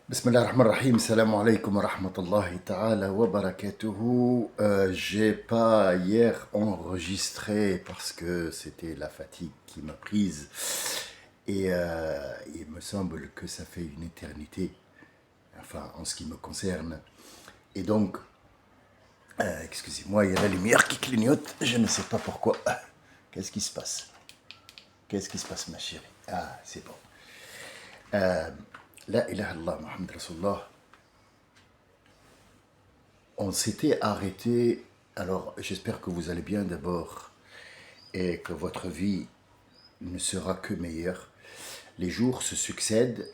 Bismillah ar-Rahman ar-Rahim, salam alaikum wa rahmatullahi ta'ala wa barakatuhu. J'ai pas hier enregistré parce que c'était la fatigue qui m'a prise et il me semble que ça fait une éternité, enfin en ce qui me concerne. Et donc, excusez-moi, il y a la lumière qui clignote, je ne sais pas pourquoi. Qu'est-ce qui se passe? Qu'est-ce qui se passe, ma chérie? Ah, c'est bon. La ilaha illallah Muhammad Rasulullah. On s'était arrêté, alors j'espère que vous allez bien d'abord et que votre vie ne sera que meilleure. Les jours se succèdent,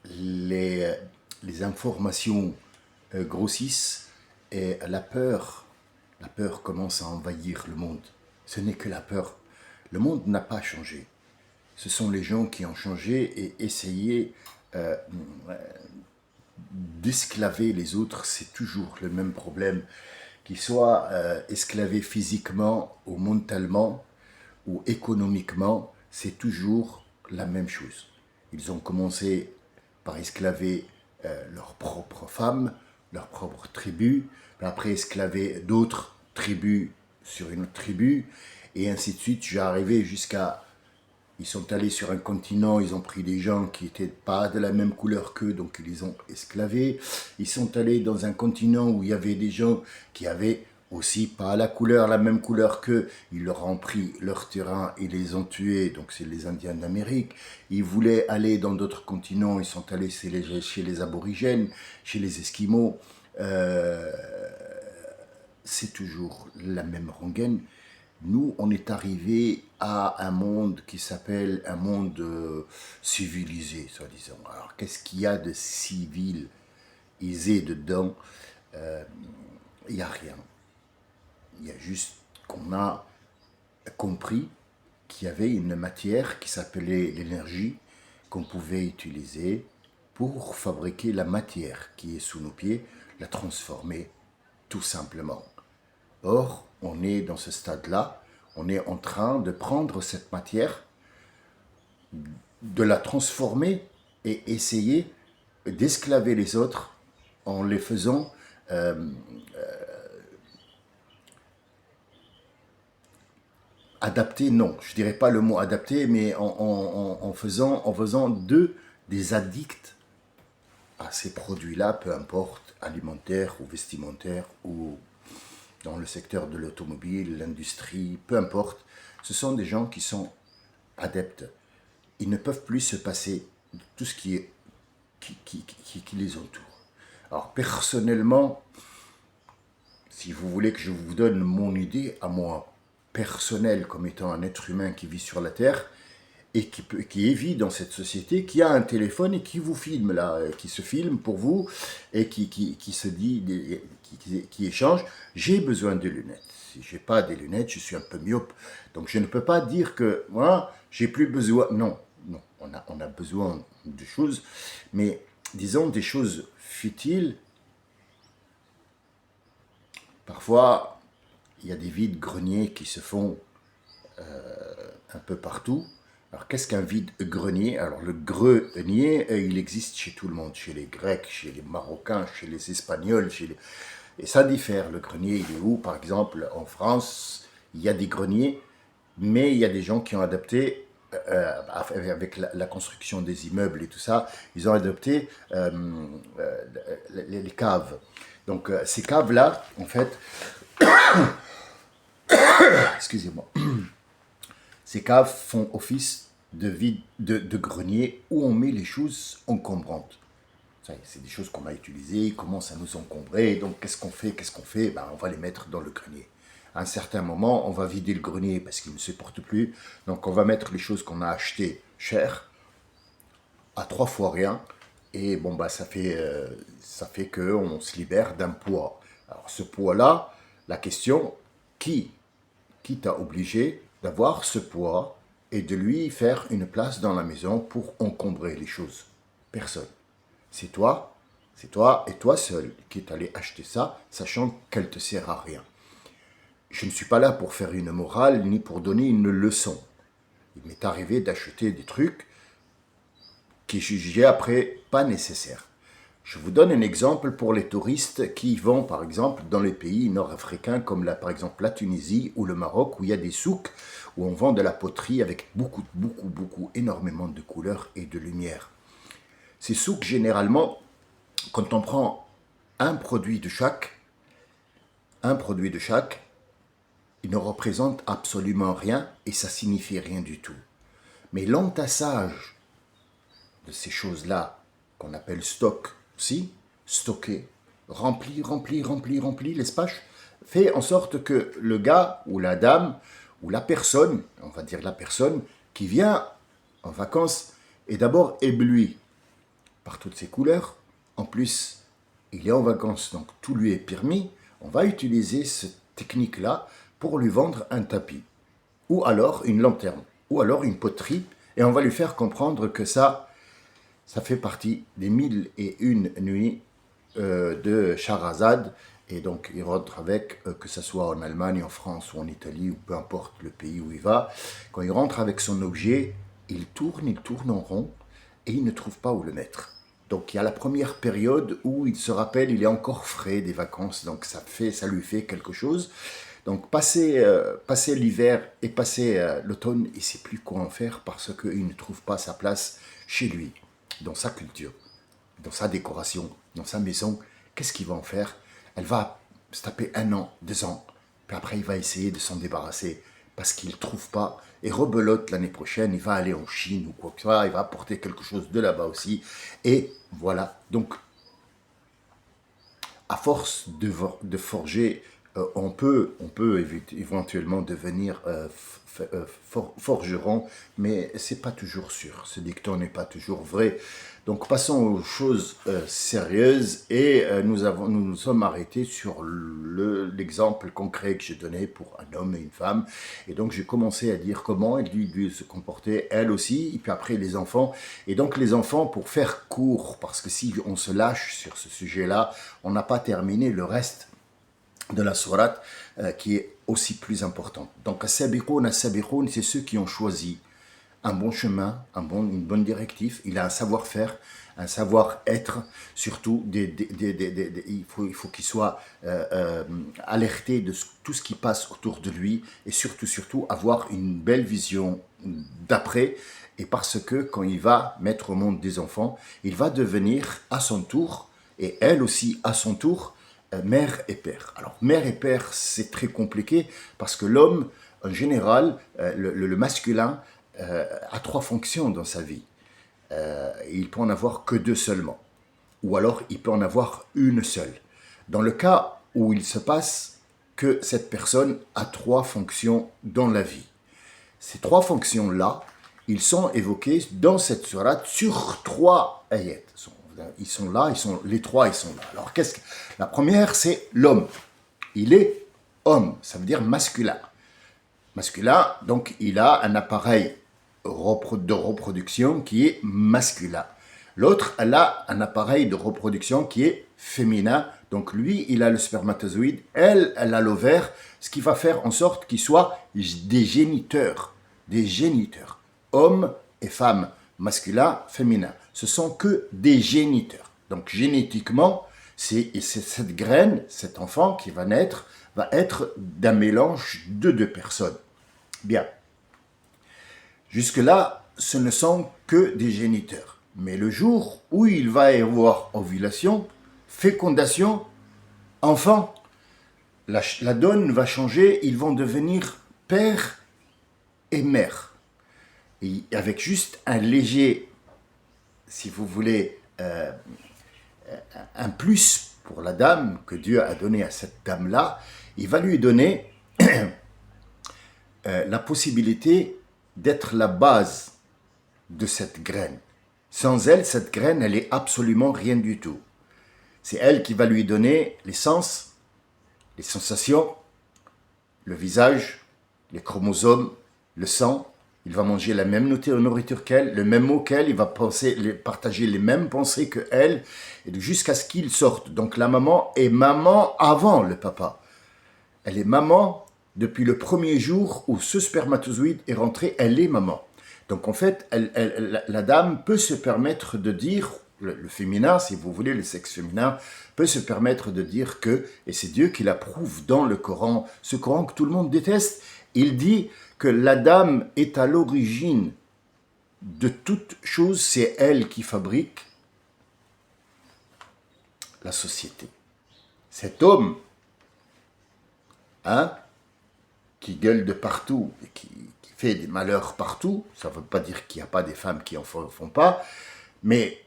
les, les informations grossissent et la peur commence à envahir le monde. Ce n'est que la peur. Le monde n'a pas changé. Ce sont les gens qui ont changé et essayé d'esclaver les autres, c'est toujours le même problème. Qu'ils soient esclavés physiquement ou mentalement ou économiquement, c'est toujours la même chose. Ils ont commencé par esclaver leurs propres femmes, leurs propres tribus, puis après esclaver d'autres tribus sur une autre tribu, et ainsi de suite. J'ai arrivé jusqu'à ils sont allés sur un continent, ils ont pris des gens qui n'étaient pas de la même couleur qu'eux, donc ils les ont esclavés. Ils sont allés dans un continent où il y avait des gens qui avaient aussi pas la même couleur qu'eux. Ils leur ont pris leur terrain et les ont tués, donc c'est les Indiens d'Amérique. Ils voulaient aller dans d'autres continents, ils sont allés chez les aborigènes, chez les Esquimaux. Euh, c'est toujours la même rengaine. Nous, on est arrivé à un monde qui s'appelle un monde civilisé, soi-disant. Alors, qu'est-ce qu'il y a de civilisé dedans? Il n'y a rien. Il y a juste qu'on a compris qu'il y avait une matière qui s'appelait l'énergie qu'on pouvait utiliser pour fabriquer la matière qui est sous nos pieds, la transformer tout simplement. Or, on est dans ce stade-là, on est en train de prendre cette matière, de la transformer et essayer d'esclaver les autres en les faisant adapter, non, je dirais pas le mot adapter, mais en faisant d'eux des addicts à ces produits-là, peu importe, alimentaires ou vestimentaires ou dans le secteur de l'automobile, l'industrie, peu importe. Ce sont des gens qui sont adeptes. Ils ne peuvent plus se passer de tout ce qui les entoure. Alors personnellement, si vous voulez que je vous donne mon idée à moi, personnelle comme étant un être humain qui vit sur la Terre et qui vit dans cette société, qui a un téléphone et qui vous filme là, qui se filme pour vous et qui se dit, qui échange, j'ai besoin de lunettes. Si j'ai pas des lunettes, je suis un peu myope. Donc je ne peux pas dire que moi, j'ai plus besoin. Non, non, on a besoin de choses, mais disons des choses futiles. Parfois, il y a des vides-greniers qui se font un peu partout. Alors, qu'est-ce qu'un vide-grenier? Alors, le grenier, il existe chez tout le monde, chez les Grecs, chez les Marocains, chez les Espagnols, et ça diffère. Le grenier, il est où? Par exemple, en France, il y a des greniers, mais il y a des gens qui ont adapté, avec la construction des immeubles et tout ça, ils ont adopté les caves. Donc, ces caves-là, en fait, excusez-moi, ces caves font office de grenier où on met les choses encombrantes. C'est des choses qu'on a utilisées, ils commencent à nous encombrer, donc qu'est-ce qu'on fait? Ben, on va les mettre dans le grenier. À un certain moment, on va vider le grenier parce qu'il ne supporte plus, donc on va mettre les choses qu'on a achetées chères à 3 fois rien, et bon, bah, ça fait qu'on se libère d'un poids. Alors ce poids-là, la question, qui qui t'a obligé d'avoir ce poids et de lui faire une place dans la maison pour encombrer les choses? Personne. C'est toi et toi seul qui est allé acheter ça, sachant qu'elle te sert à rien. Je ne suis pas là pour faire une morale ni pour donner une leçon. Il m'est arrivé d'acheter des trucs qui est jugé après pas nécessaire. Je vous donne un exemple pour les touristes qui vont par exemple dans les pays nord-africains comme par exemple la Tunisie ou le Maroc où il y a des souks où on vend de la poterie avec énormément de couleurs et de lumière. Ces souks généralement, quand on prend un produit de chaque, il ne représente absolument rien et ça signifie rien du tout. Mais l'entassage de ces choses-là, qu'on appelle stock aussi, stocker, rempli l'espace, fait en sorte que le gars ou la dame ou la personne, on va dire la personne qui vient en vacances est d'abord ébloui par toutes ces couleurs. En plus, il est en vacances, donc tout lui est permis. On va utiliser cette technique-là pour lui vendre un tapis, ou alors une lanterne, ou alors une poterie, et on va lui faire comprendre que ça fait partie des 1001 nuits de Shahrazad, et donc il rentre avec, que ce soit en Allemagne, en France ou en Italie, ou peu importe le pays où il va, quand il rentre avec son objet, il tourne en rond, et il ne trouve pas où le mettre. Donc il y a la première période où il se rappelle, il est encore frais des vacances, donc ça lui fait quelque chose. Donc passer l'hiver et passer l'automne, il ne sait plus quoi en faire parce qu'il ne trouve pas sa place chez lui, dans sa culture, dans sa décoration, dans sa maison. Qu'est-ce qu'il va en faire? Elle va se taper 1 an, 2 ans, puis après il va essayer de s'en débarrasser parce qu'il ne trouve pas, et rebelote l'année prochaine, il va aller en Chine ou quoi que ce soit, il va apporter quelque chose de là-bas aussi, et voilà. Donc, à force de forger, on peut éventuellement devenir forgeron, mais c'est pas toujours sûr, ce dicton n'est pas toujours vrai. Donc passons aux choses sérieuses et nous sommes arrêtés sur l'exemple concret que j'ai donné pour un homme et une femme. Et donc j'ai commencé à dire comment elle lui se comportait, elle aussi, et puis après les enfants. Et donc les enfants, pour faire court, parce que si on se lâche sur ce sujet-là, on n'a pas terminé le reste de la sourate qui est aussi plus importante. Donc as-sabiqoun, c'est ceux qui ont choisi un bon chemin, une bonne directive. Il a un savoir-faire, un savoir-être, surtout il faut qu'il soit alerté de tout ce qui passe autour de lui et surtout avoir une belle vision d'après, et parce que quand il va mettre au monde des enfants, il va devenir à son tour, et elle aussi à son tour, mère et père. Alors mère et père, c'est très compliqué parce que l'homme, en général, le masculin, a 3 fonctions dans sa vie. Il peut en avoir que 2 seulement. Ou alors, il peut en avoir une seule. Dans le cas où il se passe que cette personne a 3 fonctions dans la vie. Ces 3 fonctions-là, ils sont évoqués dans cette sourate sur 3 ayats. Ils sont là, les 3, ils sont là. Alors, la première, c'est l'homme. Il est homme, ça veut dire masculin. Masculin, donc il a un appareil de reproduction qui est masculin. L'autre, elle a un appareil de reproduction qui est féminin. Donc lui, il a le spermatozoïde, elle a l'ovaire, ce qui va faire en sorte qu'ils soient des géniteurs. Hommes et femmes, masculin, féminin. Ce sont que des géniteurs. Donc génétiquement, cette graine, cet enfant qui va naître, va être d'un mélange de 2 personnes. Bien. Jusque-là, ce ne sont que des géniteurs. Mais le jour où il va y avoir ovulation, fécondation, enfant, la donne va changer, ils vont devenir père et mère. Et avec juste un léger, si vous voulez, un plus pour la dame que Dieu a donné à cette dame-là, il va lui donner la possibilité d'être la base de cette graine. Sans elle, cette graine, elle est absolument rien du tout. C'est elle qui va lui donner les sens, les sensations, le visage, les chromosomes, le sang. Il va manger la même nourriture qu'elle, le même mot qu'elle, il va partager les mêmes pensées qu'elle, jusqu'à ce qu'il sorte. Donc la maman est maman avant le papa. Elle est maman depuis le premier jour où ce spermatozoïde est rentré, elle est maman. Donc en fait, la dame peut se permettre de dire, le féminin, si vous voulez, le sexe féminin, peut se permettre de dire que, et c'est Dieu qui l'approuve dans le Coran, ce Coran que tout le monde déteste, il dit que la dame est à l'origine de toute chose, c'est elle qui fabrique la société. Cet homme, hein, qui gueule de partout et qui fait des malheurs partout, ça ne veut pas dire qu'il n'y a pas des femmes qui en font pas, mais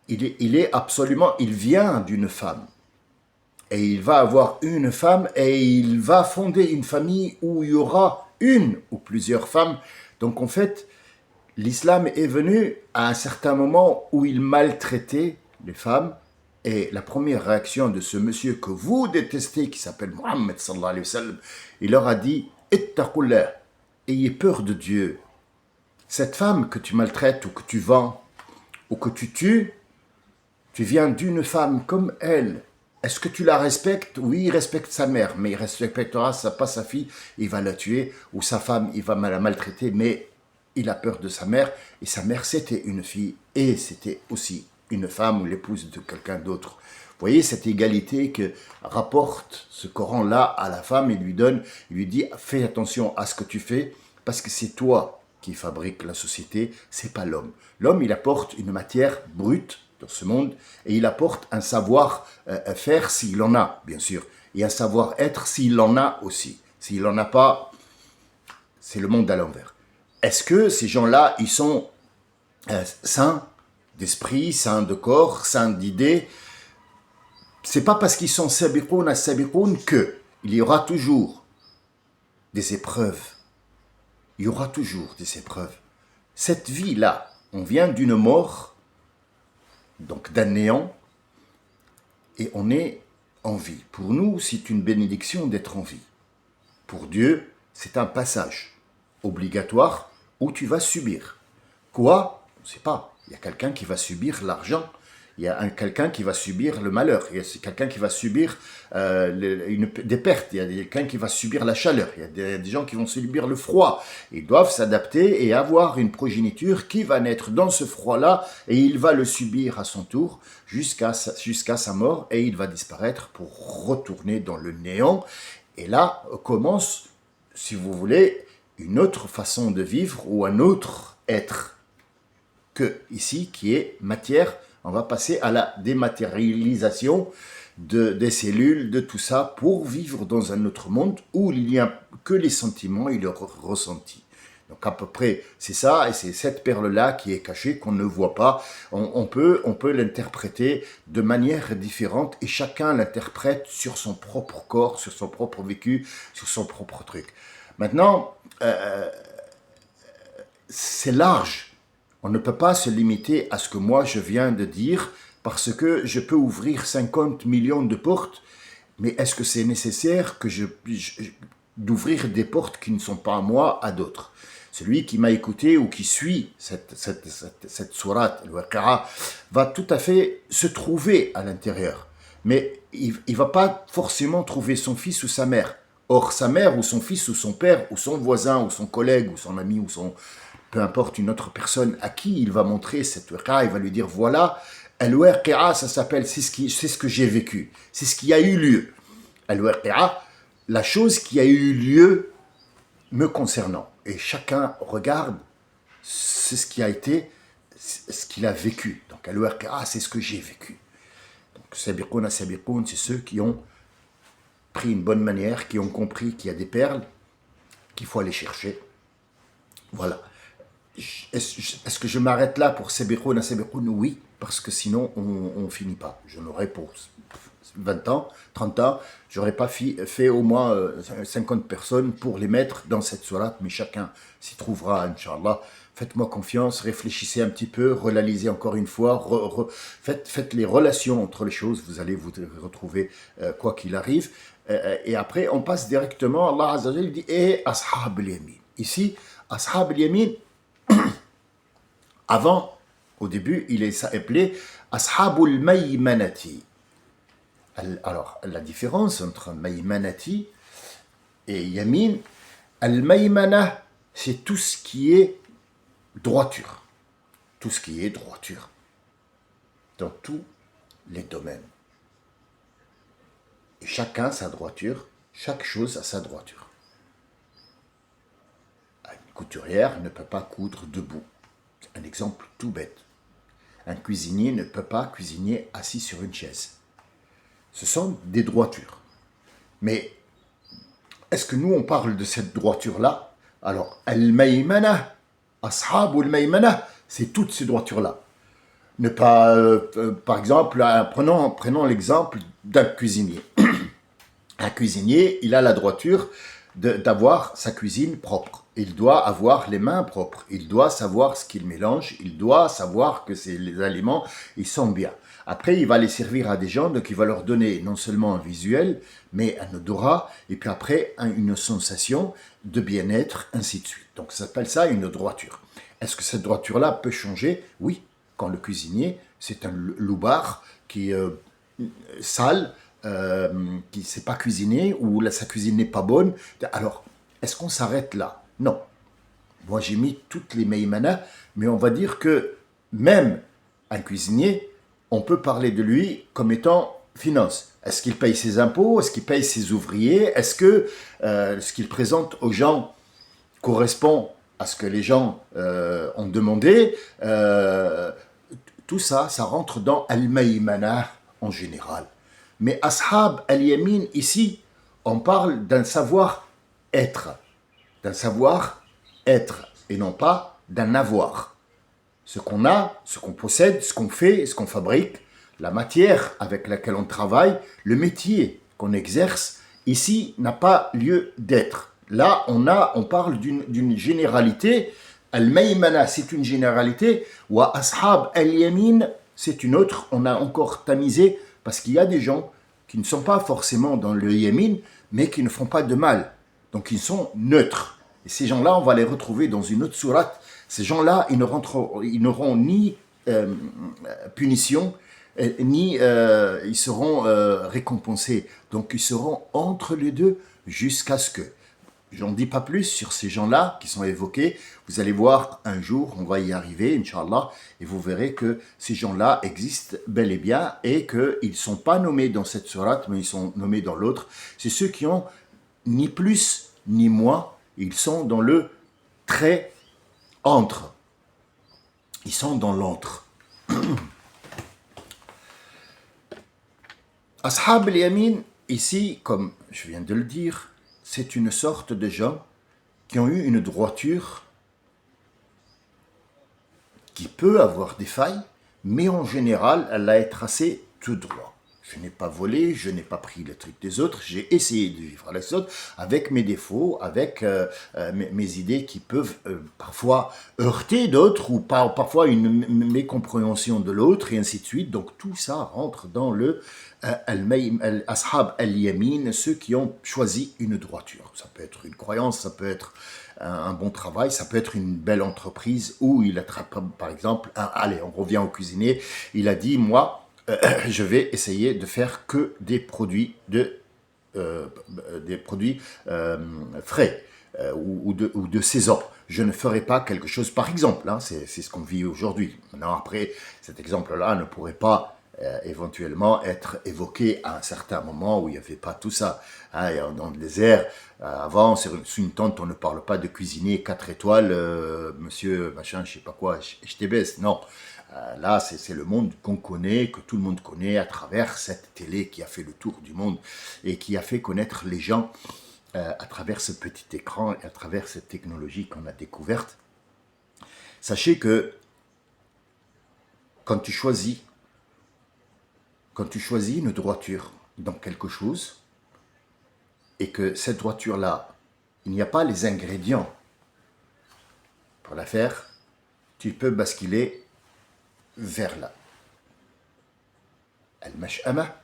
il est absolument, il vient d'une femme. Et il va avoir une femme et il va fonder une famille où il y aura une ou plusieurs femmes. Donc en fait, l'islam est venu à un certain moment où il maltraitait les femmes. Et la première réaction de ce monsieur que vous détestez, qui s'appelle Mohammed sallallahu alayhi wa sallam, il leur a dit « Ittaqullah » ayez peur de Dieu. Cette femme que tu maltraites ou que tu vends ou que tu tues, tu viens d'une femme comme elle. Est-ce que tu la respectes? Oui, il respecte sa mère, mais il respectera pas sa fille, il va la tuer, ou sa femme, il va la maltraiter, mais il a peur de sa mère, et sa mère, c'était une fille, et c'était aussi une femme ou l'épouse de quelqu'un d'autre. Vous voyez cette égalité que rapporte ce Coran-là à la femme, il lui dit, fais attention à ce que tu fais, parce que c'est toi qui fabrique la société, c'est pas l'homme. L'homme, il apporte une matière brute dans ce monde, et il apporte un savoir-faire s'il en a, bien sûr, et un savoir-être s'il en a aussi. S'il en a pas, c'est le monde à l'envers. Est-ce que ces gens-là, ils sont sains d'esprit, sains de corps, sains d'idées? C'est pas parce qu'ils sont sabiqoun à sabiqoun que il y aura toujours des épreuves. Il y aura toujours des épreuves. Cette vie-là, on vient d'une mort, donc d'un néant, et on est en vie. Pour nous, c'est une bénédiction d'être en vie. Pour Dieu, c'est un passage obligatoire où tu vas subir. Quoi? On ne sait pas. Il y a quelqu'un qui va subir l'argent. Il y a quelqu'un qui va subir le malheur. Il y a quelqu'un qui va subir des pertes. Il y a quelqu'un qui va subir la chaleur. Il y a des gens qui vont subir le froid. Ils doivent s'adapter et avoir une progéniture qui va naître dans ce froid-là et il va le subir à son tour jusqu'à sa mort et il va disparaître pour retourner dans le néant. Et là commence, si vous voulez, une autre façon de vivre ou un autre être que ici qui est matière. On va passer à la dématérialisation des cellules, de tout ça, pour vivre dans un autre monde où il n'y a que les sentiments et le ressenti. Donc à peu près, c'est ça, et c'est cette perle-là qui est cachée, qu'on ne voit pas. On peut l'interpréter de manière différente, et chacun l'interprète sur son propre corps, sur son propre vécu, sur son propre truc. Maintenant, c'est large. On ne peut pas se limiter à ce que moi je viens de dire parce que je peux ouvrir 50 millions de portes, mais est-ce que c'est nécessaire que d'ouvrir des portes qui ne sont pas à moi, à d'autres? Celui qui m'a écouté ou qui suit cette sourate, al-Waqi'a, va tout à fait se trouver à l'intérieur. Mais il ne va pas forcément trouver son fils ou sa mère. Or, sa mère ou son fils ou son père ou son voisin ou son collègue ou son ami ou son... peu importe une autre personne à qui il va montrer cette waqi'a, il va lui dire voilà, al-waqi'a, ça s'appelle, c'est ce que j'ai vécu, c'est ce qui a eu lieu. Al-waqi'a, la chose qui a eu lieu me concernant. Et chacun regarde, c'est ce qui a été, ce qu'il a vécu. Donc al-waqi'a, c'est ce que j'ai vécu. Donc sabiqoun, c'est ceux qui ont pris une bonne manière, qui ont compris qu'il y a des perles, qu'il faut aller chercher. Voilà. Est-ce que je m'arrête là pour Sabiqoun à Sabiqoun? Oui, parce que sinon on ne finit pas. Je n'aurais pour 20 ans, 30 ans, j'aurais pas fait au moins 50 personnes pour les mettre dans cette sourate, mais chacun s'y trouvera, Inch'Allah. Faites-moi confiance, réfléchissez un petit peu, relisez encore une fois, faites les relations entre les choses, vous allez vous retrouver quoi qu'il arrive. Et après, on passe directement, Allah Azza wa Jalla dit « Et Ashab al-Yamin ». Ici, Ashab al-Yamin, avant, au début, il est appelé Ashabul Maymanati. Alors, la différence entre Maymanati et Yamin, Al-Maymana, c'est tout ce qui est droiture. Tout ce qui est droiture. Dans tous les domaines. Et chacun sa droiture, chaque chose a sa droiture. Une couturière ne peut pas coudre debout. Un exemple tout bête. Un cuisinier ne peut pas cuisiner assis sur une chaise. Ce sont des droitures. Mais est-ce que nous on parle de cette droiture-là? Alors, al-maymana, ashab al-maymana, c'est toutes ces droitures-là. Ne pas, par exemple, prenons l'exemple d'un cuisinier. Un cuisinier, il a la droiture d'avoir sa cuisine propre. Il doit avoir les mains propres. Il doit savoir ce qu'il mélange. Il doit savoir que les aliments, ils sont bien. Après, il va les servir à des gens, donc il va leur donner non seulement un visuel, mais un odorat, et puis après, une sensation de bien-être, ainsi de suite. Donc, ça s'appelle ça une droiture. Est-ce que cette droiture-là peut changer? Oui, quand le cuisinier, c'est un loupard qui est sale, qui ne sait pas cuisiner, ou sa cuisine n'est pas bonne. Alors, est-ce qu'on s'arrête là? Non. Moi, j'ai mis toutes les maymanas, mais on va dire que même un cuisinier, on peut parler de lui comme étant finance. Est-ce qu'il paye ses impôts? Est-ce qu'il paye ses ouvriers? Est-ce que ce qu'il présente aux gens correspond à ce que les gens ont demandé? Tout ça, ça rentre dans al-maymana en général. Mais ashab al-yamin, ici, on parle d'un savoir-être. D'un savoir-être et non pas d'un avoir. Ce qu'on a, ce qu'on possède, ce qu'on fait, ce qu'on fabrique, la matière avec laquelle on travaille, le métier qu'on exerce, ici n'a pas lieu d'être. Là, on parle d'une généralité. Al-maymana, c'est une généralité. Wa ashab al-yamin, c'est une autre. On a encore tamisé parce qu'il y a des gens qui ne sont pas forcément dans le yamin, mais qui ne font pas de mal. Donc ils sont neutres. Et ces gens-là, on va les retrouver dans une autre sourate. Ces gens-là, ils n'auront ni punition, ni ils seront récompensés. Donc ils seront entre les deux jusqu'à ce que... J'en dis pas plus sur ces gens-là qui sont évoqués. Vous allez voir un jour, on va y arriver, Inch'Allah, et vous verrez que ces gens-là existent bel et bien et qu'ils ne sont pas nommés dans cette sourate, mais ils sont nommés dans l'autre. C'est ceux qui ont ni plus ni moins, ils sont dans le très entre. Ils sont dans l'entre. Ashab al-Yamin, ici, comme je viens de le dire, c'est une sorte de gens qui ont eu une droiture qui peut avoir des failles, mais en général, elle a été tracée tout droit. Je n'ai pas volé, je n'ai pas pris le truc des autres, j'ai essayé de vivre à la autres avec mes défauts, avec mes idées qui peuvent parfois heurter d'autres ou parfois une mécompréhension de l'autre et ainsi de suite. Donc tout ça rentre dans le al-ashab al-yamin, ceux qui ont choisi une droiture. Ça peut être une croyance, ça peut être un bon travail, ça peut être une belle entreprise où il attrape par exemple, allez, on revient au cuisinier, il a dit, moi, je vais essayer de faire que des produits frais ou de saison. Je ne ferai pas quelque chose, par exemple, hein, c'est ce qu'on vit aujourd'hui. Maintenant, après, cet exemple-là ne pourrait pas éventuellement être évoqué à un certain moment où il n'y avait pas tout ça. Hein, dans le désert, avant, sous une tente, on ne parle pas de cuisinier 4 étoiles, monsieur, machin, je sais pas quoi, je te baisse, non. Là, c'est le monde qu'on connaît, que tout le monde connaît à travers cette télé qui a fait le tour du monde et qui a fait connaître les gens à travers ce petit écran et à travers cette technologie qu'on a découverte. Sachez que quand tu choisis une droiture dans quelque chose et que cette droiture-là, il n'y a pas les ingrédients pour la faire, tu peux basculer vers là. Al-mash'ama.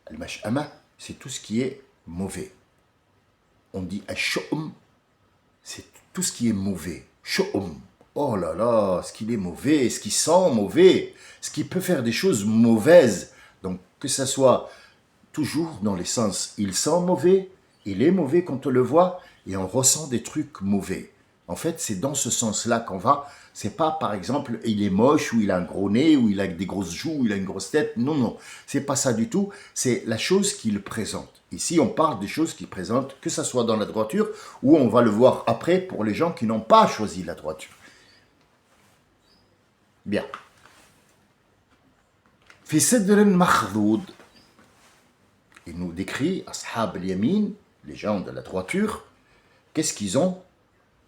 Al-mash'ama, c'est tout ce qui est mauvais. On dit al-shu'um, c'est tout ce qui est mauvais. Shu'um. Oh là là, ce qu'il est mauvais, ce qui sent mauvais, ce qui peut faire des choses mauvaises. Donc, que ça soit toujours dans les sens, il sent mauvais, il est mauvais quand on le voit, et on ressent des trucs mauvais. En fait, c'est dans ce sens-là qu'on va. C'est pas, par exemple, il est moche, ou il a un gros nez, ou il a des grosses joues, ou il a une grosse tête. Non, non, c'est pas ça du tout. C'est la chose qu'il présente. Ici, on parle des choses qu'il présente, que ce soit dans la droiture, ou on va le voir après pour les gens qui n'ont pas choisi la droiture. Bien. Fi sidrin makhdoud. Il nous décrit, ashab al-yamin, les gens de la droiture, qu'est-ce qu'ils ont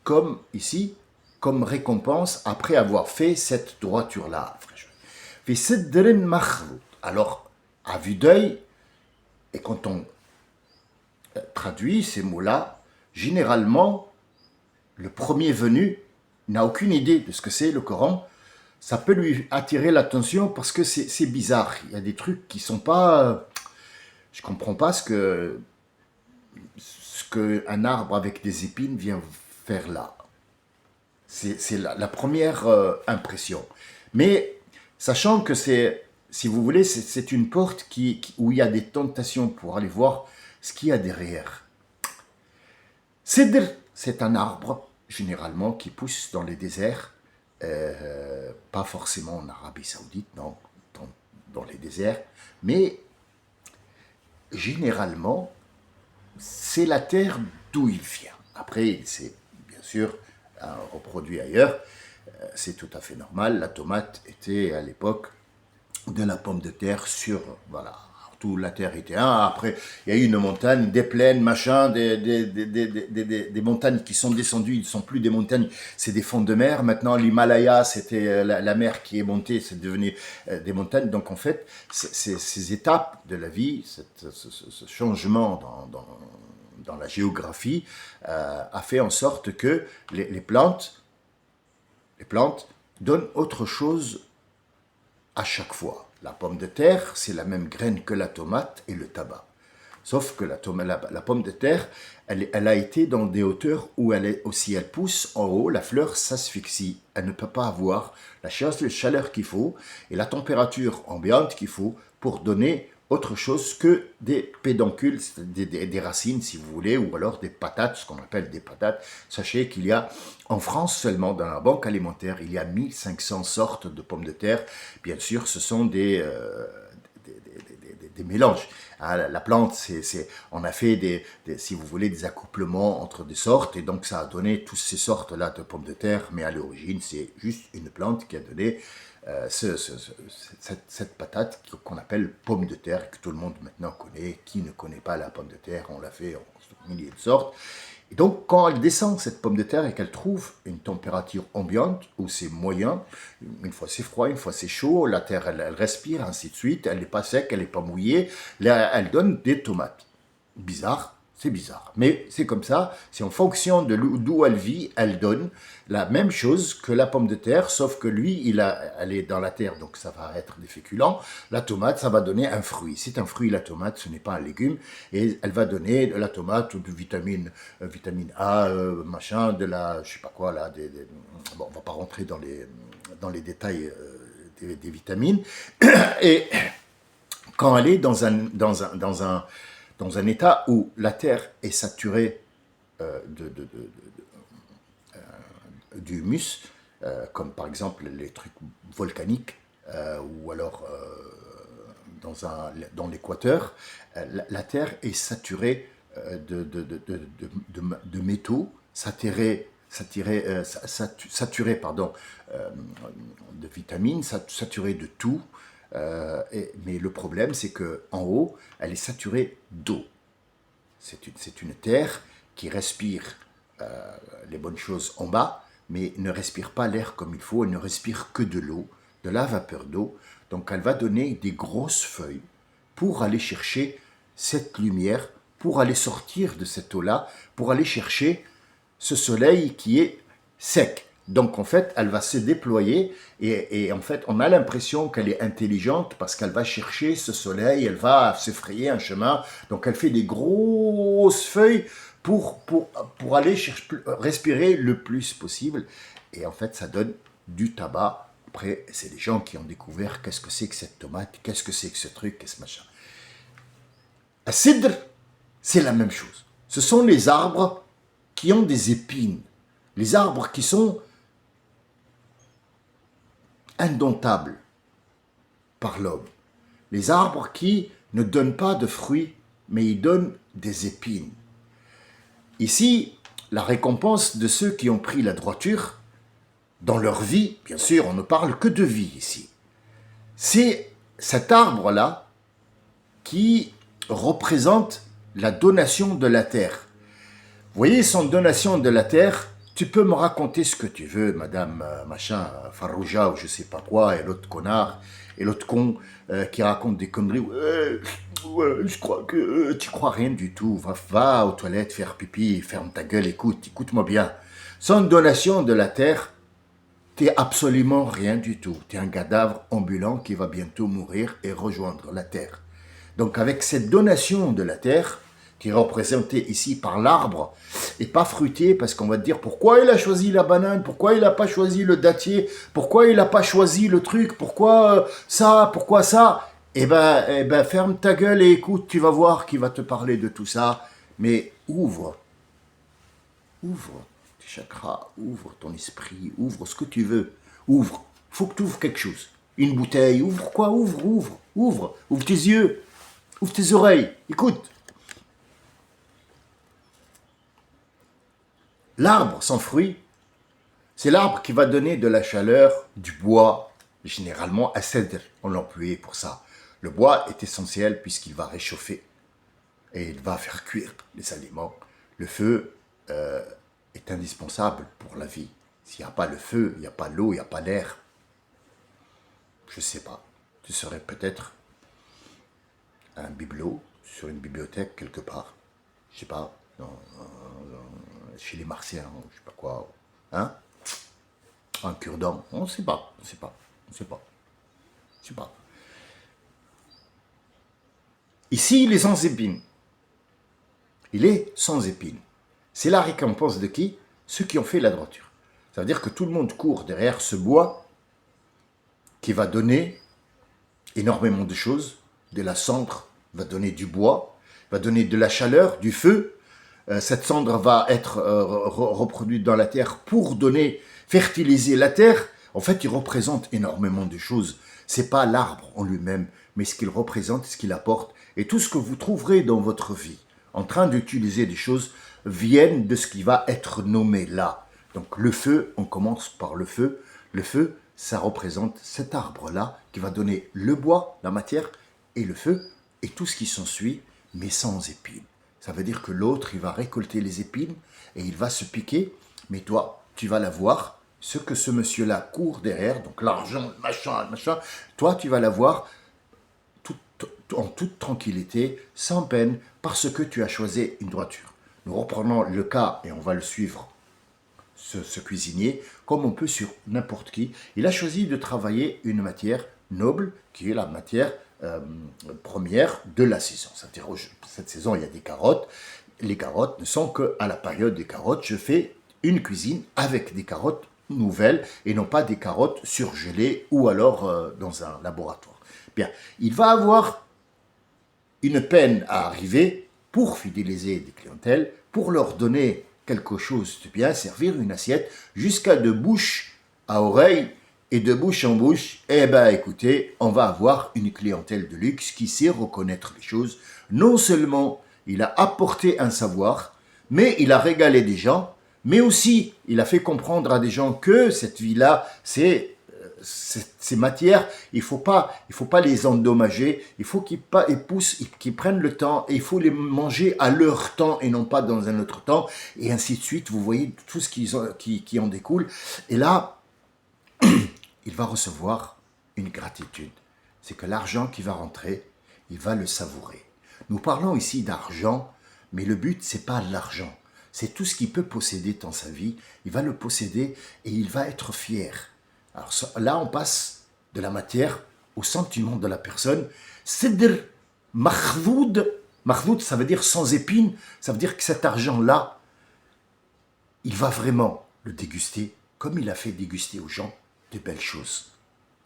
comme ici, comme récompense après avoir fait cette droiture-là. Fi sidrin makhdoud. Alors, à vue d'œil, et quand on traduit ces mots-là, généralement, le premier venu n'a aucune idée de ce que c'est le Coran. Ça peut lui attirer l'attention parce que c'est bizarre. Il y a des trucs qui sont pas... Je comprends pas ce que un arbre avec des épines vient faire là. C'est la première impression. Mais sachant que c'est, si vous voulez, c'est une porte où il y a des tentations pour aller voir ce qu'il y a derrière. Sidr, c'est un arbre, généralement, qui pousse dans les déserts, pas forcément en Arabie Saoudite, non, dans les déserts, mais généralement, c'est la terre d'où il vient. Après, c'est bien sûr reproduit ailleurs, c'est tout à fait normal. La tomate était à l'époque de la pomme de terre sur, voilà, toute la terre était après, il y a eu une montagne, des plaines, machin, des montagnes qui sont descendues, ils ne sont plus des montagnes, c'est des fonds de mer. Maintenant, l'Himalaya, c'était la mer qui est montée, c'est devenu des montagnes. Donc, en fait, ces étapes de la vie, ce changement dans la géographie, a fait en sorte que les plantes donnent autre chose à chaque fois. La pomme de terre, c'est la même graine que la tomate et le tabac. Sauf que la pomme de terre, elle a été dans des hauteurs où elle pousse en haut, la fleur s'asphyxie. Elle ne peut pas avoir la chaleur qu'il faut et la température ambiante qu'il faut pour donner autre chose que des pédoncules, des racines si vous voulez, ou alors des patates, ce qu'on appelle des patates. Sachez qu'il y a en France seulement, dans la banque alimentaire, il y a 1500 sortes de pommes de terre. Bien sûr, ce sont des mélanges. La plante, on a fait si vous voulez, des accouplements entre des sortes, et donc ça a donné toutes ces sortes-là de pommes de terre, mais à l'origine, c'est juste une plante qui a donné cette patate qu'on appelle pomme de terre, que tout le monde maintenant connaît. Qui ne connaît pas la pomme de terre? On l'a fait en milliers de sortes. Et donc, quand elle descend, cette pomme de terre, et qu'elle trouve une température ambiante, où c'est moyen, une fois c'est froid, une fois c'est chaud, la terre, elle respire, ainsi de suite, elle n'est pas sec, elle n'est pas mouillée, là, elle donne des tomates. Bizarre, c'est bizarre. Mais c'est comme ça, c'est en fonction de d'où elle vit, elle donne la même chose que la pomme de terre, sauf que lui, elle est dans la terre, donc ça va être des féculents. La tomate, ça va donner un fruit. C'est un fruit, la tomate, ce n'est pas un légume, et elle va donner de la tomate ou de vitamine A, machin, de la, je sais pas quoi, là, bon, on va pas rentrer dans les détails des vitamines. Et quand elle est dans un état où la terre est saturée d'humus, comme par exemple les trucs volcaniques, ou alors dans l'équateur, la terre est saturée de métaux, saturée de vitamines, saturée de tout. Mais le problème, c'est qu'en haut, elle est saturée d'eau. C'est une terre qui respire les bonnes choses en bas, mais ne respire pas l'air comme il faut, elle ne respire que de l'eau, de la vapeur d'eau. Donc elle va donner des grosses feuilles pour aller chercher cette lumière, pour aller sortir de cette eau-là, pour aller chercher ce soleil qui est sec. Donc en fait, elle va se déployer et en fait, on a l'impression qu'elle est intelligente parce qu'elle va chercher ce soleil, elle va se frayer un chemin. Donc elle fait des grosses feuilles pour aller respirer le plus possible. Et en fait, ça donne du tabac. Après, c'est les gens qui ont découvert qu'est-ce que c'est que cette tomate, qu'est-ce que c'est que ce truc, qu'est-ce machin. À Sidr, c'est la même chose. Ce sont les arbres qui ont des épines. Les arbres qui sont indomptables par l'homme. Les arbres qui ne donnent pas de fruits, mais ils donnent des épines. Ici, la récompense de ceux qui ont pris la droiture dans leur vie, bien sûr, on ne parle que de vie ici, c'est cet arbre-là qui représente la donation de la terre. Vous voyez, son donation de la terre, tu peux me raconter ce que tu veux, madame machin, Farouja ou je sais pas quoi, et l'autre connard, et l'autre con qui raconte des conneries. Ouais, je crois que tu crois rien du tout. Va aux toilettes faire pipi, ferme ta gueule, écoute-moi bien. Sans donation de la terre, t'es absolument rien du tout. T'es un cadavre ambulant qui va bientôt mourir et rejoindre la terre. Donc avec cette donation de la terre, qui est représentée ici par l'arbre, et pas fruitier, parce qu'on va te dire pourquoi il a choisi la banane, pourquoi il n'a pas choisi le dattier, pourquoi il n'a pas choisi le truc, pourquoi ça, eh ben, ferme ta gueule et écoute, tu vas voir qui va te parler de tout ça, mais ouvre tes chakras, ouvre ton esprit, ouvre ce que tu veux, ouvre, faut que tu ouvres quelque chose, une bouteille, ouvre quoi, ouvre tes yeux, ouvre tes oreilles, écoute. L'arbre sans fruit, c'est l'arbre qui va donner de la chaleur, du bois, généralement à cèdre, on l'employait pour ça. Le bois est essentiel puisqu'il va réchauffer et il va faire cuire les aliments. Le feu est indispensable pour la vie. S'il n'y a pas le feu, il n'y a pas l'eau, il n'y a pas l'air. Je ne sais pas. Tu serais peut-être un bibelot sur une bibliothèque quelque part. Je ne sais pas. Chez les Martiens, je sais pas quoi, hein, un cure-dent, on ne sait pas. Ici, il est sans épines. Il est sans épines. C'est la récompense de qui? Ceux qui ont fait la droiture. Ça veut dire que tout le monde court derrière ce bois qui va donner énormément de choses. De la cendre va donner du bois, va donner de la chaleur, du feu. Cette cendre va être reproduite dans la terre pour fertiliser la terre. En fait, il représente énormément de choses. C'est pas l'arbre en lui-même, mais ce qu'il représente, ce qu'il apporte. Et tout ce que vous trouverez dans votre vie, en train d'utiliser des choses, viennent de ce qui va être nommé là. Donc le feu, on commence par le feu. Le feu, ça représente cet arbre-là qui va donner le bois, la matière, et le feu, et tout ce qui s'ensuit, mais sans épines. Ça veut dire que l'autre, il va récolter les épines et il va se piquer. Mais toi, tu vas la voir, ce que ce monsieur-là court derrière, donc l'argent, machin, toi, tu vas la voir en toute tranquillité, sans peine, parce que tu as choisi une droiture. Nous reprenons le cas et on va le suivre, ce cuisinier, comme on peut sur n'importe qui. Il a choisi de travailler une matière noble, qui est la matière première de la saison. C'est-à-dire, cette saison, il y a des carottes. Les carottes ne sont qu'à la période des carottes. Je fais une cuisine avec des carottes nouvelles et non pas des carottes surgelées ou alors dans un laboratoire. Bien, il va avoir une peine à arriver pour fidéliser des clientèles, pour leur donner quelque chose de bien, servir une assiette jusqu'à de bouche à oreille. Et de bouche en bouche, eh ben écoutez, on va avoir une clientèle de luxe qui sait reconnaître les choses. Non seulement il a apporté un savoir, mais il a régalé des gens, mais aussi il a fait comprendre à des gens que cette vie-là, ces matières, il faut pas les endommager, il faut qu'ils prennent le temps et il faut les manger à leur temps et non pas dans un autre temps, et ainsi de suite. Vous voyez tout ce qui en découle. Et là, il va recevoir une gratitude. C'est que l'argent qui va rentrer, il va le savourer. Nous parlons ici d'argent, mais le but, c'est pas l'argent. C'est tout ce qu'il peut posséder dans sa vie. Il va le posséder et il va être fier. Alors là, on passe de la matière au sentiment de la personne. Sidr makhdoud. Makhdoud, ça veut dire sans épines. Ça veut dire que cet argent-là, il va vraiment le déguster comme il a fait déguster aux gens de belles choses.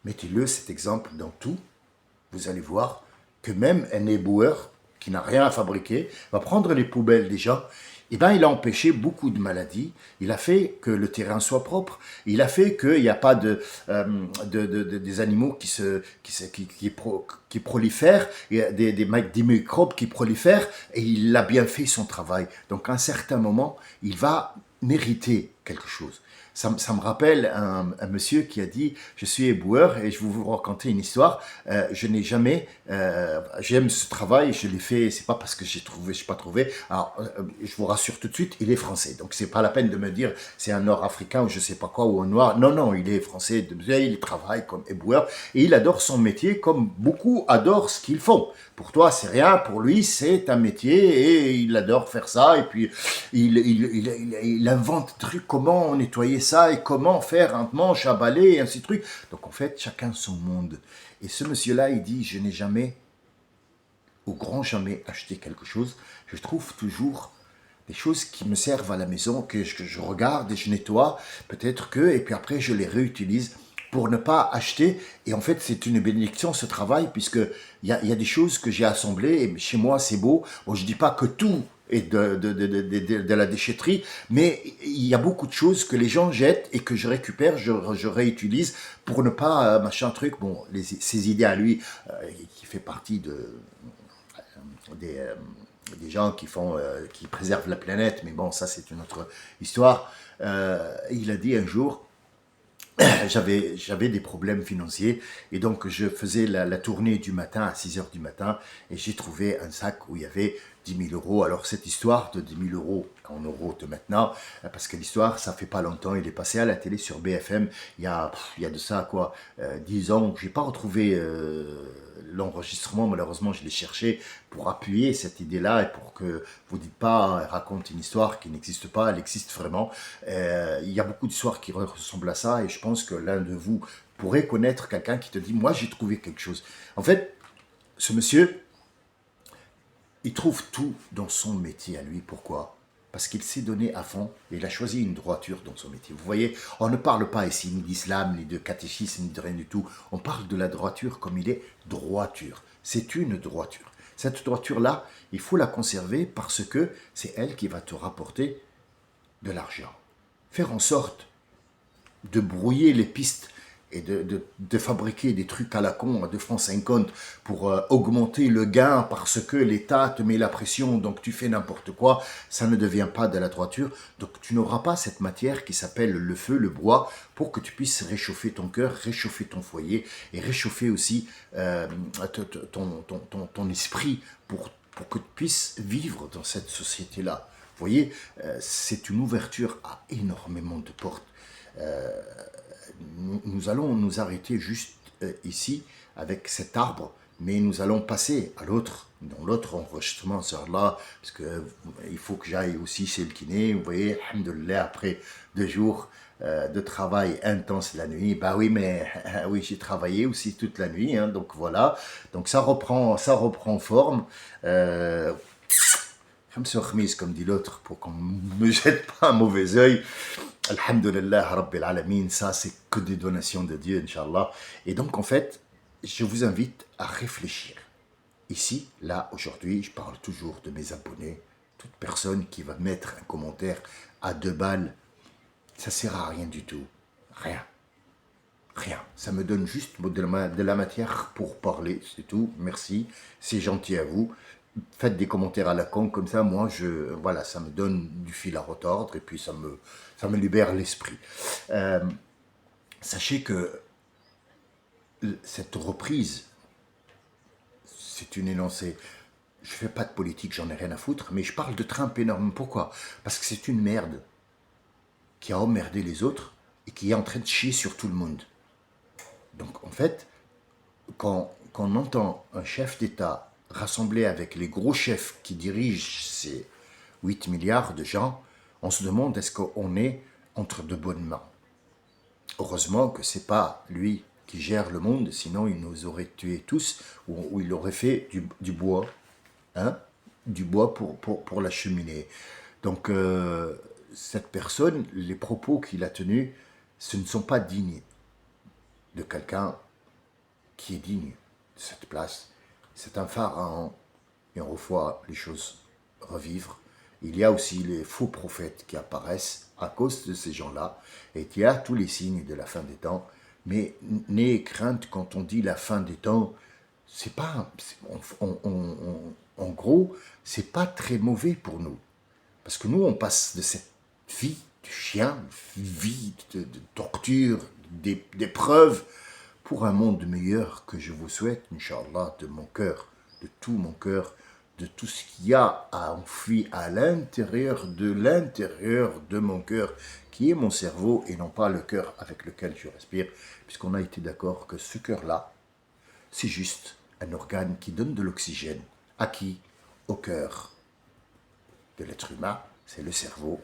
Mettez-le cet exemple dans tout. Vous allez voir que même un éboueur qui n'a rien à fabriquer, va prendre les poubelles des gens, eh ben, il a empêché beaucoup de maladies. Il a fait que le terrain soit propre. Il a fait qu'il n'y a pas des animaux qui prolifèrent, il y a des microbes qui prolifèrent, et il a bien fait son travail. Donc, à un certain moment, il va mériter quelque chose. Ça me rappelle un monsieur qui a dit: je suis éboueur et je vais vous raconter une histoire. Je n'ai jamais, j'aime ce travail, je l'ai fait. C'est pas parce que je n'ai pas trouvé. Alors, je vous rassure tout de suite, il est français. Donc c'est pas la peine de me dire c'est un Nord-Africain ou je sais pas quoi ou un Noir. Non, non, il est français. Il travaille comme éboueur et il adore son métier comme beaucoup adorent ce qu'ils font. Pour toi, c'est rien. Pour lui, c'est un métier et il adore faire ça. Et puis il invente des trucs, comment nettoyer ça et comment faire un manche à balai et ainsi de suite. Donc en fait, chacun son monde. Et ce monsieur-là, il dit: je n'ai jamais, au grand jamais, acheté quelque chose. Je trouve toujours des choses qui me servent à la maison, que je regarde et je nettoie, peut-être que, et puis après je les réutilise pour ne pas acheter. Et en fait, c'est une bénédiction ce travail, puisque il y a des choses que j'ai assemblées, et chez moi c'est beau. Bon, je dis pas que tout est de la déchetterie, mais il y a beaucoup de choses que les gens jettent et que je récupère, je réutilise pour ne pas machin truc. Bon, ses idées à lui, qui fait partie des, euh, des gens qui préservent la planète, mais bon, ça c'est une autre histoire. Il a dit un jour, j'avais des problèmes financiers et donc je faisais la tournée du matin à 6 heures du matin et j'ai trouvé un sac où il y avait 10 000 euros. Alors cette histoire de 10 000 euros en euros de maintenant, parce que l'histoire, ça fait pas longtemps, il est passé à la télé sur BFM, il y a de ça quoi, 10 ans, j'ai pas retrouvé l'enregistrement, malheureusement je l'ai cherché pour appuyer cette idée-là et pour que vous dites pas, elle raconte une histoire qui n'existe pas, elle existe vraiment. Il y a beaucoup d'histoires qui ressemblent à ça et je pense que l'un de vous pourrait connaître quelqu'un qui te dit: moi j'ai trouvé quelque chose. En fait, ce monsieur, il trouve tout dans son métier à lui. Pourquoi? Parce qu'il s'est donné à fond et il a choisi une droiture dans son métier. Vous voyez, on ne parle pas ici ni d'islam, ni de catéchisme, ni de rien du tout. On parle de la droiture comme il est droiture. C'est une droiture. Cette droiture-là, il faut la conserver parce que c'est elle qui va te rapporter de l'argent. Faire en sorte de brouiller les pistes et de fabriquer des trucs à la con à 2 francs 50 pour augmenter le gain parce que l'État te met la pression, donc tu fais n'importe quoi, ça ne devient pas de la droiture. Donc tu n'auras pas cette matière qui s'appelle le feu, le bois, pour que tu puisses réchauffer ton cœur, réchauffer ton foyer et réchauffer aussi ton esprit pour que tu puisses vivre dans cette société-là. Vous voyez, c'est une ouverture à énormément de portes. Nous allons nous arrêter juste ici avec cet arbre, mais nous allons passer à l'autre, dans l'autre enregistrement, là, parce que il faut que j'aille aussi chez le kiné. Vous voyez, alhamdoulilah, après 2 jours de travail intense la nuit, bah oui, mais oui, j'ai travaillé aussi toute la nuit, hein, donc voilà, donc ça reprend forme. Comme dit l'autre, pour qu'on ne me jette pas un mauvais œil. Alhamdulillah, Rabbil Alamin, ça c'est que des donations de Dieu, Inch'Allah. Et donc en fait, je vous invite à réfléchir. Ici, là, aujourd'hui, je parle toujours de mes abonnés. Toute personne qui va mettre un commentaire à 2 balles, ça sert à rien du tout. Rien. Rien. Ça me donne juste de la matière pour parler, c'est tout. Merci. C'est gentil à vous. Faites des commentaires à la con, comme ça, moi, voilà, ça me donne du fil à retordre et puis ça me libère l'esprit. Sachez que cette reprise, c'est une énoncée. Je fais pas de politique, j'en ai rien à foutre, mais je parle de Trump énormément. Pourquoi? Parce que c'est une merde qui a emmerdé les autres et qui est en train de chier sur tout le monde. Donc, en fait, quand on entend un chef d'État rassemblé avec les gros chefs qui dirigent ces 8 milliards de gens, on se demande est-ce qu'on est entre de bonnes mains. Heureusement que ce n'est pas lui qui gère le monde, sinon il nous aurait tués tous, ou il aurait fait du bois, hein, du bois pour la cheminée. Donc cette personne, les propos qu'il a tenus, ce ne sont pas dignes de quelqu'un qui est digne de cette place. C'est un pharaon. et on revoit les choses revivre. Il y a aussi les faux prophètes qui apparaissent à cause de ces gens-là, et il y a tous les signes de la fin des temps. Mais n'ayez crainte quand on dit la fin des temps, c'est pas, en gros, c'est pas très mauvais pour nous. Parce que nous, on passe de cette vie de chien, vie de torture, d'épreuves, pour un monde meilleur que je vous souhaite, Inch'Allah, de mon cœur, de tout mon cœur, de tout ce qu'il y a à enfuir à l'intérieur de mon cœur, qui est mon cerveau et non pas le cœur avec lequel je respire, puisqu'on a été d'accord que ce cœur-là, c'est juste un organe qui donne de l'oxygène. À qui? Au cœur de l'être humain, c'est le cerveau.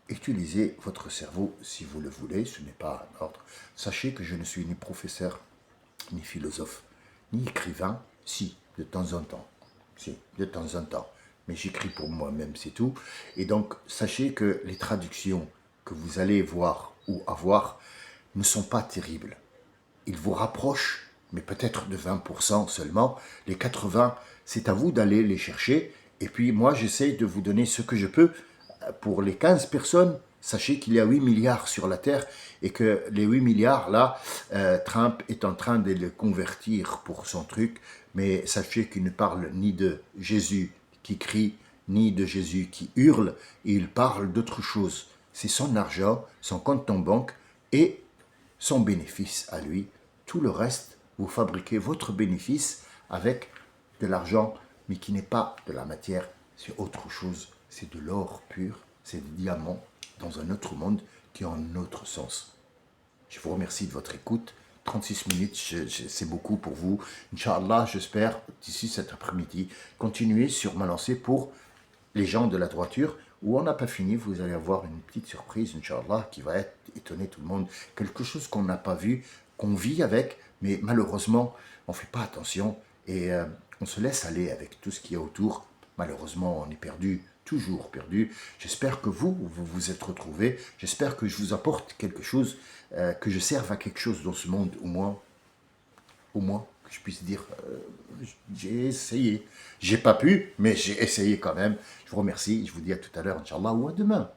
Utilisez votre cerveau si vous le voulez, ce n'est pas un ordre. Sachez que je ne suis ni professeur, ni philosophe, ni écrivain, si, de temps en temps. Si, de temps en temps. Mais j'écris pour moi-même, c'est tout. Et donc, sachez que les traductions que vous allez voir ou avoir ne sont pas terribles. Ils vous rapprochent, mais peut-être de 20% seulement. Les 80%, c'est à vous d'aller les chercher. Et puis moi, j'essaie de vous donner ce que je peux. Pour les 15 personnes, sachez qu'il y a 8 milliards sur la Terre et que les 8 milliards, là, Trump est en train de les convertir pour son truc. Mais sachez qu'il ne parle ni de Jésus qui crie, ni de Jésus qui hurle. Il parle d'autre chose. C'est son argent, son compte en banque et son bénéfice à lui. Tout le reste, vous fabriquez votre bénéfice avec de l'argent, mais qui n'est pas de la matière, c'est autre chose. C'est de l'or pur, c'est des diamants dans un autre monde qui a un autre sens. Je vous remercie de votre écoute. 36 minutes, c'est beaucoup pour vous. Inch'Allah, j'espère, d'ici cet après-midi, continuer sur ma lancée pour les gens de la droiture, où on n'a pas fini, vous allez avoir une petite surprise, Inch'Allah, qui va étonner tout le monde. Quelque chose qu'on n'a pas vu, qu'on vit avec, mais malheureusement, on ne fait pas attention et on se laisse aller avec tout ce qu'il y a autour. Malheureusement, on est perdu, toujours perdu. J'espère que vous vous êtes retrouvés. J'espère que je vous apporte quelque chose, que je serve à quelque chose dans ce monde, au moins que je puisse dire, j'ai essayé. J'ai pas pu, mais j'ai essayé quand même. Je vous remercie. Je vous dis à tout à l'heure, Inch'Allah, ou à demain.